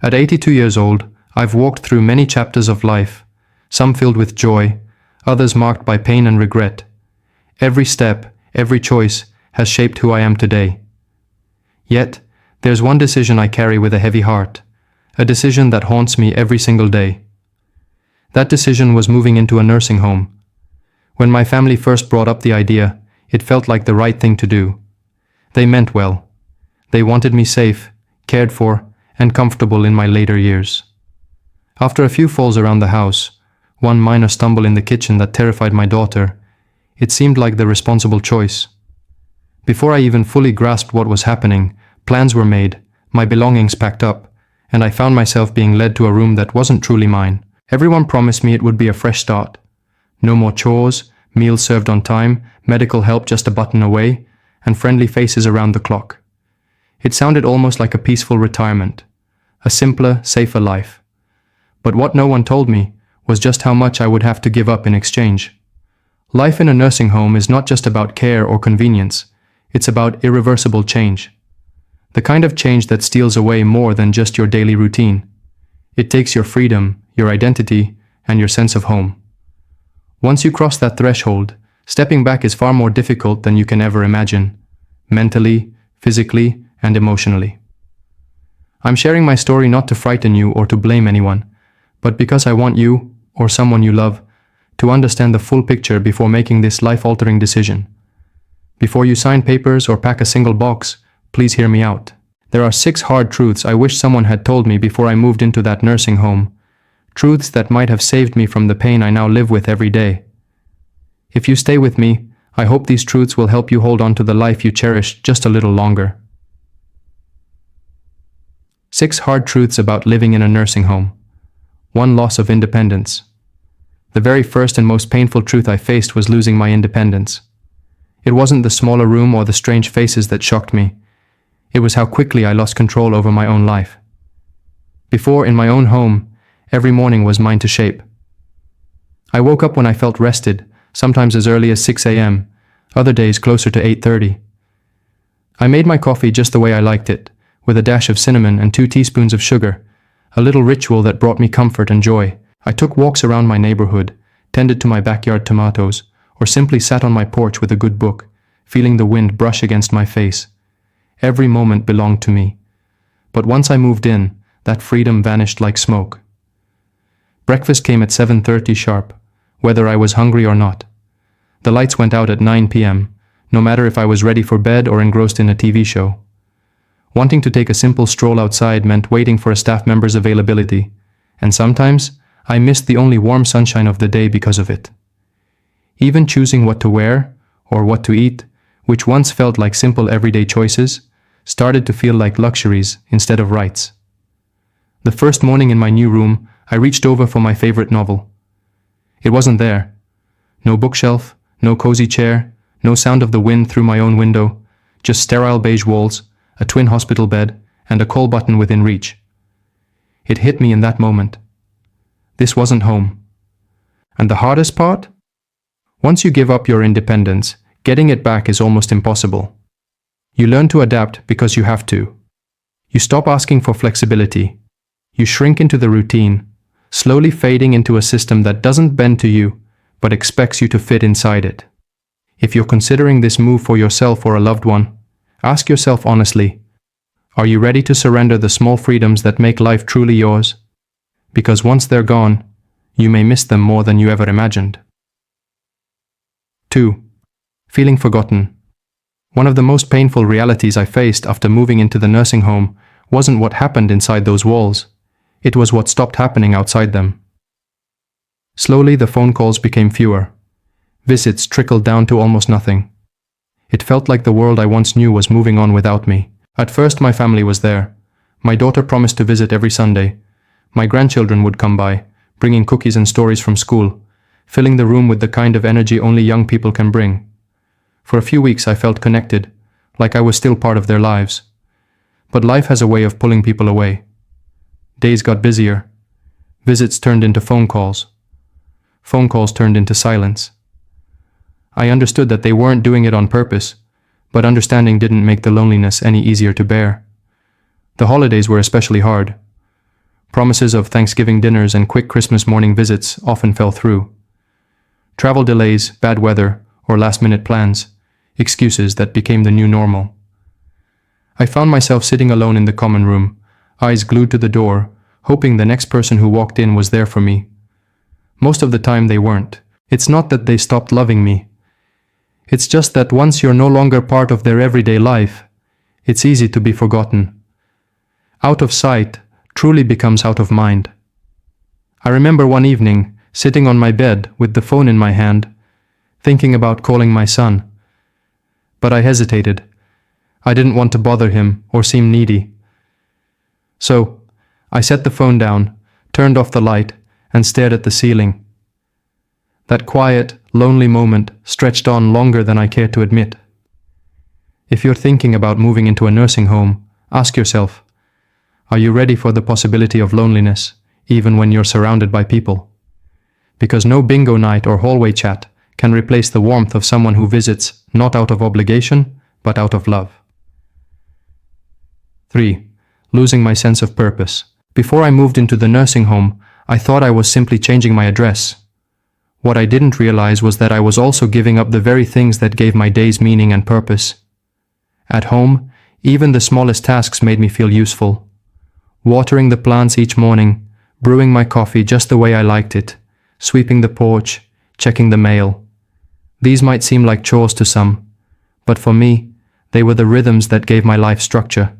At 82 years old, I've walked through many chapters of life, some filled with joy, others marked by pain and regret. Every step, every choice has shaped who I am today. Yet, there's one decision I carry with a heavy heart, a decision that haunts me every single day. That decision was moving into a nursing home. When my family first brought up the idea, it felt like the right thing to do. They meant well. They wanted me safe, cared for, and comfortable in my later years. After a few falls around the house, one minor stumble in the kitchen that terrified my daughter, it seemed like the responsible choice. Before I even fully grasped what was happening, plans were made, my belongings packed up, and I found myself being led to a room that wasn't truly mine. Everyone promised me it would be a fresh start. No more chores, meals served on time, medical help just a button away, and friendly faces around the clock. It sounded almost like a peaceful retirement, a simpler, safer life. But what no one told me was just how much I would have to give up in exchange. Life in a nursing home is not just about care or convenience, it's about irreversible change. The kind of change that steals away more than just your daily routine. It takes your freedom, your identity, and your sense of home. Once you cross that threshold, stepping back is far more difficult than you can ever imagine, mentally, physically, and emotionally. I'm sharing my story not to frighten you or to blame anyone, but because I want you, or someone you love, to understand the full picture before making this life-altering decision. Before you sign papers or pack a single box, please hear me out. There are 6 hard truths I wish someone had told me before I moved into that nursing home. Truths that might have saved me from the pain I now live with every day. If you stay with me, I hope these truths will help you hold on to the life you cherish just a little longer. 6 hard truths about living in a nursing home. 1 loss of independence. The very first and most painful truth I faced was losing my independence. It wasn't the smaller room or the strange faces that shocked me. It was how quickly I lost control over my own life. Before, in my own home, every morning was mine to shape. I woke up when I felt rested, sometimes as early as 6 a.m., other days closer to 8:30. I made my coffee just the way I liked it, with a dash of cinnamon and 2 teaspoons of sugar, a little ritual that brought me comfort and joy. I took walks around my neighborhood, tended to my backyard tomatoes, or simply sat on my porch with a good book, feeling the wind brush against my face. Every moment belonged to me. But once I moved in, that freedom vanished like smoke. Breakfast came at 7:30 sharp, whether I was hungry or not. The lights went out at 9 p.m., no matter if I was ready for bed or engrossed in a TV show. Wanting to take a simple stroll outside meant waiting for a staff member's availability, and sometimes I missed the only warm sunshine of the day because of it. Even choosing what to wear or what to eat, which once felt like simple everyday choices, started to feel like luxuries instead of rights. The first morning in my new room, I reached over for my favorite novel. It wasn't there. No bookshelf, no cozy chair, no sound of the wind through my own window, just sterile beige walls, a twin hospital bed, and a call button within reach. It hit me in that moment. This wasn't home. And the hardest part? Once you give up your independence, getting it back is almost impossible. You learn to adapt because you have to. You stop asking for flexibility. You shrink into the routine, slowly fading into a system that doesn't bend to you, but expects you to fit inside it. If you're considering this move for yourself or a loved one, ask yourself honestly, are you ready to surrender the small freedoms that make life truly yours? Because once they're gone, you may miss them more than you ever imagined. 2. Feeling forgotten. One of the most painful realities I faced after moving into the nursing home wasn't what happened inside those walls. It was what stopped happening outside them. Slowly, the phone calls became fewer. Visits trickled down to almost nothing. It felt like the world I once knew was moving on without me. At first, my family was there. My daughter promised to visit every Sunday. My grandchildren would come by, bringing cookies and stories from school, filling the room with the kind of energy only young people can bring. For a few weeks, I felt connected, like I was still part of their lives. But life has a way of pulling people away. Days got busier. Visits turned into phone calls. Phone calls turned into silence. I understood that they weren't doing it on purpose, but understanding didn't make the loneliness any easier to bear. The holidays were especially hard. Promises of Thanksgiving dinners and quick Christmas morning visits often fell through. Travel delays, bad weather, or last-minute plans, excuses that became the new normal. I found myself sitting alone in the common room, eyes glued to the door, hoping the next person who walked in was there for me. Most of the time they weren't. It's not that they stopped loving me. It's just that once you're no longer part of their everyday life, it's easy to be forgotten. Out of sight truly becomes out of mind. I remember one evening, sitting on my bed with the phone in my hand, thinking about calling my son. But I hesitated. I didn't want to bother him or seem needy. So, I set the phone down, turned off the light, and stared at the ceiling. That quiet, lonely moment stretched on longer than I cared to admit. If you're thinking about moving into a nursing home, ask yourself, are you ready for the possibility of loneliness, even when you're surrounded by people? Because no bingo night or hallway chat can replace the warmth of someone who visits not out of obligation, but out of love. 3. Losing my sense of purpose. Before I moved into the nursing home, I thought I was simply changing my address. What I didn't realize was that I was also giving up the very things that gave my days meaning and purpose. At home, even the smallest tasks made me feel useful. Watering the plants each morning, brewing my coffee just the way I liked it, sweeping the porch, checking the mail. These might seem like chores to some, but for me, they were the rhythms that gave my life structure.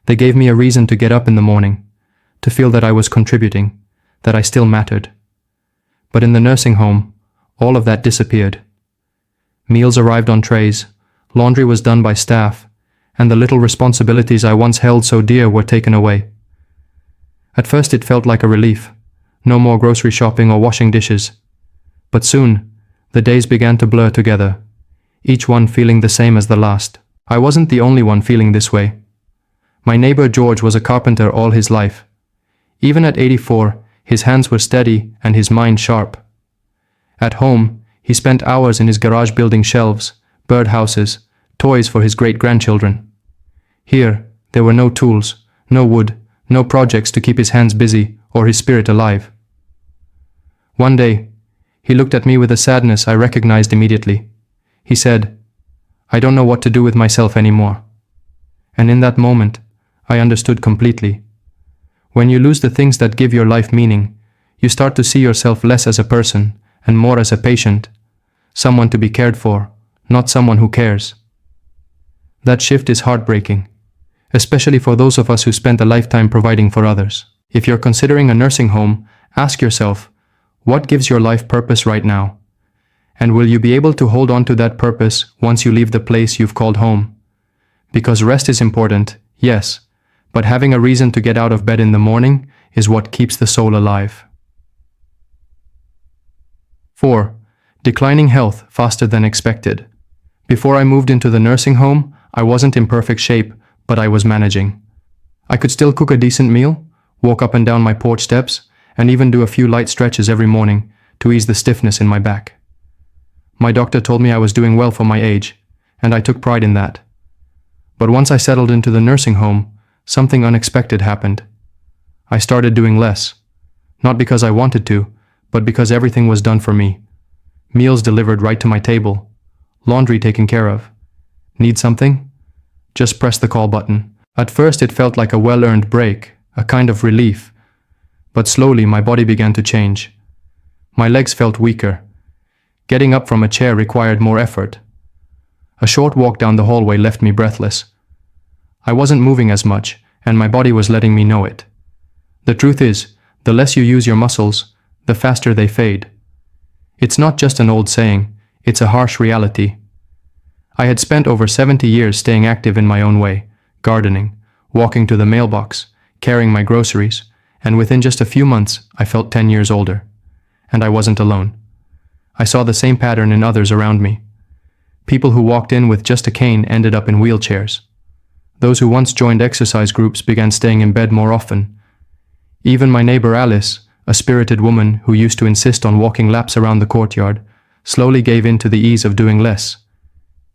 They gave me a reason to get up in the morning, to feel that I was contributing, that I still mattered. But in the nursing home, all of that disappeared. Meals arrived on trays, laundry was done by staff, and the little responsibilities I once held so dear were taken away. At first it felt like a relief, no more grocery shopping or washing dishes. But soon, the days began to blur together, each one feeling the same as the last. I wasn't the only one feeling this way. My neighbor George was a carpenter all his life. Even at 84, his hands were steady and his mind sharp. At home, he spent hours in his garage building shelves, birdhouses, toys for his great-grandchildren. Here, there were no tools, no wood, no projects to keep his hands busy or his spirit alive. One day, he looked at me with a sadness I recognized immediately. He said, "I don't know what to do with myself anymore." And in that moment, I understood completely. When you lose the things that give your life meaning, you start to see yourself less as a person and more as a patient, someone to be cared for, not someone who cares. That shift is heartbreaking, especially for those of us who spent a lifetime providing for others. If you're considering a nursing home, ask yourself, what gives your life purpose right now? And will you be able to hold on to that purpose once you leave the place you've called home? Because rest is important, yes, but having a reason to get out of bed in the morning is what keeps the soul alive. 4. Declining health faster than expected. Before I moved into the nursing home, I wasn't in perfect shape, but I was managing. I could still cook a decent meal, walk up and down my porch steps, and even do a few light stretches every morning to ease the stiffness in my back. My doctor told me I was doing well for my age, and I took pride in that. But once I settled into the nursing home, something unexpected happened. I started doing less, not because I wanted to, but because everything was done for me. Meals delivered right to my table, laundry taken care of. Need something? Just press the call button. At first it felt like a well-earned break, a kind of relief. But slowly my body began to change. My legs felt weaker. Getting up from a chair required more effort. A short walk down the hallway left me breathless. I wasn't moving as much, and my body was letting me know it. The truth is, the less you use your muscles, the faster they fade. It's not just an old saying, it's a harsh reality. I had spent over 70 years staying active in my own way, gardening, walking to the mailbox, carrying my groceries, and within just a few months, I felt 10 years older. And I wasn't alone. I saw the same pattern in others around me. People who walked in with just a cane ended up in wheelchairs. Those who once joined exercise groups began staying in bed more often. Even my neighbor Alice, a spirited woman who used to insist on walking laps around the courtyard, slowly gave in to the ease of doing less.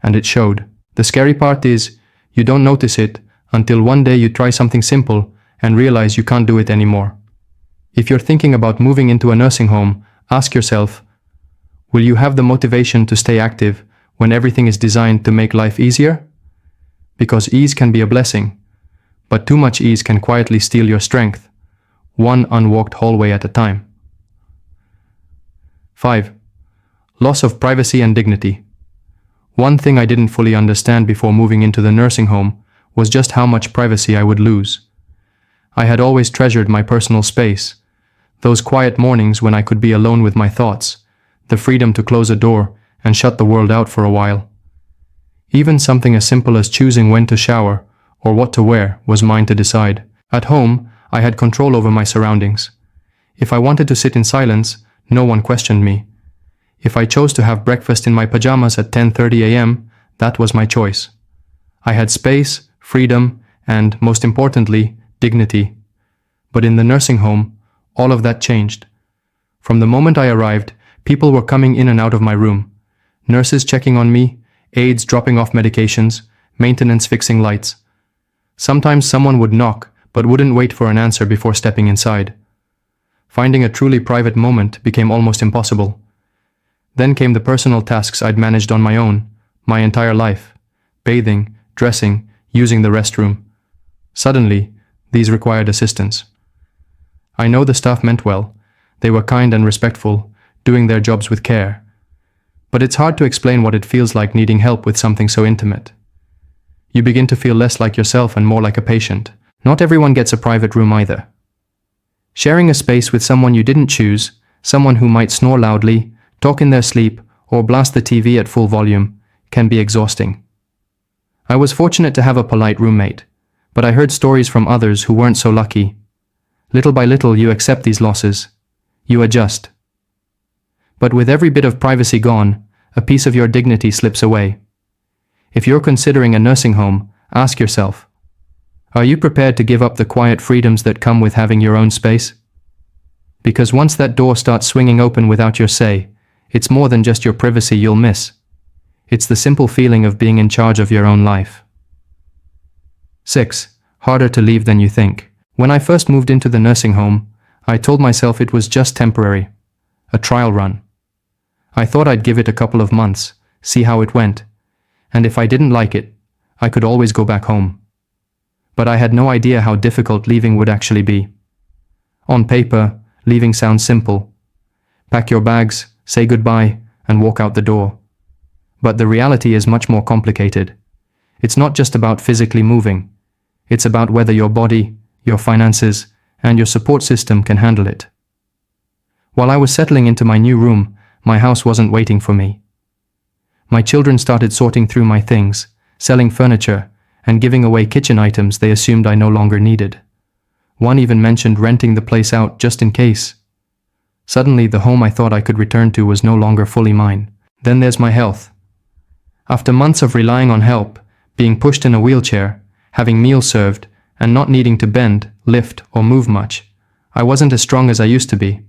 And it showed. The scary part is, you don't notice it until one day you try something simple and realize you can't do it anymore. If you're thinking about moving into a nursing home, ask yourself, will you have the motivation to stay active when everything is designed to make life easier? Because ease can be a blessing, but too much ease can quietly steal your strength, one unwalked hallway at a time. 5. Loss of privacy and dignity. One thing I didn't fully understand before moving into the nursing home was just how much privacy I would lose. I had always treasured my personal space, those quiet mornings when I could be alone with my thoughts, the freedom to close a door and shut the world out for a while. Even something as simple as choosing when to shower or what to wear was mine to decide. At home, I had control over my surroundings. If I wanted to sit in silence, no one questioned me. If I chose to have breakfast in my pajamas at 10:30 a.m., that was my choice. I had space, freedom, and, most importantly, dignity. But in the nursing home, all of that changed. From the moment I arrived, people were coming in and out of my room. Nurses checking on me, aides dropping off medications, maintenance fixing lights. Sometimes someone would knock, but wouldn't wait for an answer before stepping inside. Finding a truly private moment became almost impossible. Then came the personal tasks I'd managed on my own, my entire life. Bathing, dressing, using the restroom. Suddenly, these required assistance. I know the staff meant well. They were kind and respectful, doing their jobs with care. But it's hard to explain what it feels like needing help with something so intimate. You begin to feel less like yourself and more like a patient. Not everyone gets a private room either. Sharing a space with someone you didn't choose, someone who might snore loudly, talk in their sleep, or blast the TV at full volume, can be exhausting. I was fortunate to have a polite roommate, but I heard stories from others who weren't so lucky. Little by little, you accept these losses. You adjust. But with every bit of privacy gone, a piece of your dignity slips away. If you're considering a nursing home, ask yourself, are you prepared to give up the quiet freedoms that come with having your own space? Because once that door starts swinging open without your say, it's more than just your privacy you'll miss. It's the simple feeling of being in charge of your own life. 6. Harder to leave than you think. When I first moved into the nursing home, I told myself it was just temporary, a trial run. I thought I'd give it a couple of months, see how it went, and if I didn't like it, I could always go back home. But I had no idea how difficult leaving would actually be. On paper, leaving sounds simple. Pack your bags, say goodbye, and walk out the door. But the reality is much more complicated. It's not just about physically moving. It's about whether your body, your finances, and your support system can handle it. While I was settling into my new room, my house wasn't waiting for me. My children started sorting through my things, selling furniture, and giving away kitchen items they assumed I no longer needed. One even mentioned renting the place out just in case. Suddenly, the home I thought I could return to was no longer fully mine. Then there's my health. After months of relying on help, being pushed in a wheelchair, having meals served, and not needing to bend, lift, or move much, I wasn't as strong as I used to be.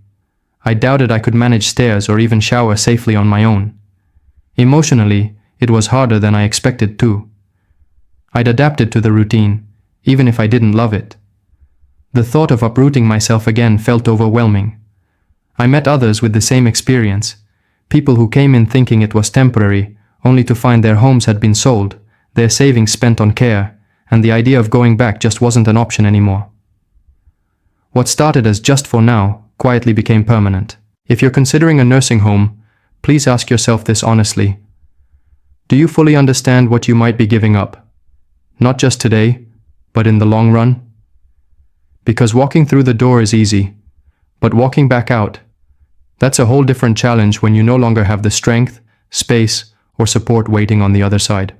I doubted I could manage stairs or even shower safely on my own. Emotionally, it was harder than I expected too. I'd adapted to the routine, even if I didn't love it. The thought of uprooting myself again felt overwhelming. I met others with the same experience, people who came in thinking it was temporary, only to find their homes had been sold, their savings spent on care, and the idea of going back just wasn't an option anymore. What started as just for now quietly became permanent. If you're considering a nursing home, please ask yourself this honestly. Do you fully understand what you might be giving up? Not just today, but in the long run? Because walking through the door is easy, but walking back out, that's a whole different challenge when you no longer have the strength, space, or support waiting on the other side.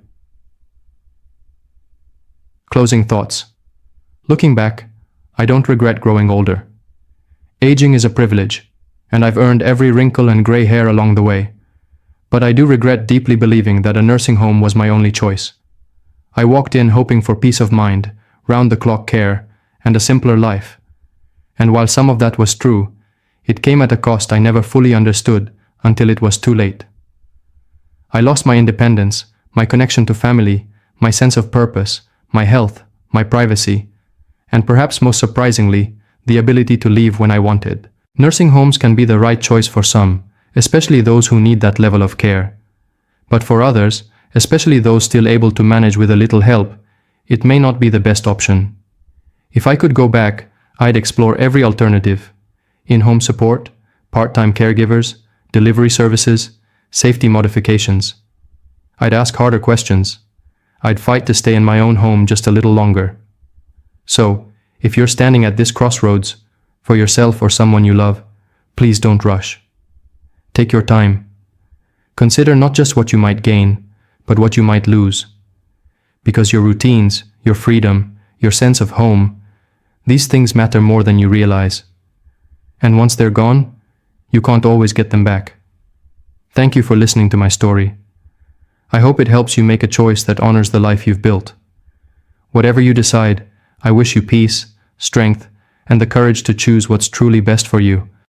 Closing thoughts. Looking back, I don't regret growing older. Aging is a privilege, and I've earned every wrinkle and gray hair along the way. But I do regret deeply believing that a nursing home was my only choice. I walked in hoping for peace of mind, round-the-clock care, and a simpler life. And while some of that was true, it came at a cost I never fully understood until it was too late. I lost my independence, my connection to family, my sense of purpose, my health, my privacy, and perhaps most surprisingly, the ability to leave when I wanted. Nursing homes can be the right choice for some, especially those who need that level of care. But for others, especially those still able to manage with a little help, it may not be the best option. If I could go back, I'd explore every alternative: in-home support, part-time caregivers, delivery services, safety modifications. I'd ask harder questions. I'd fight to stay in my own home just a little longer. So, if you're standing at this crossroads, for yourself or someone you love, please don't rush. Take your time. Consider not just what you might gain, but what you might lose. Because your routines, your freedom, your sense of home, these things matter more than you realize. And once they're gone, you can't always get them back. Thank you for listening to my story. I hope it helps you make a choice that honors the life you've built. Whatever you decide, I wish you peace, strength, and the courage to choose what's truly best for you.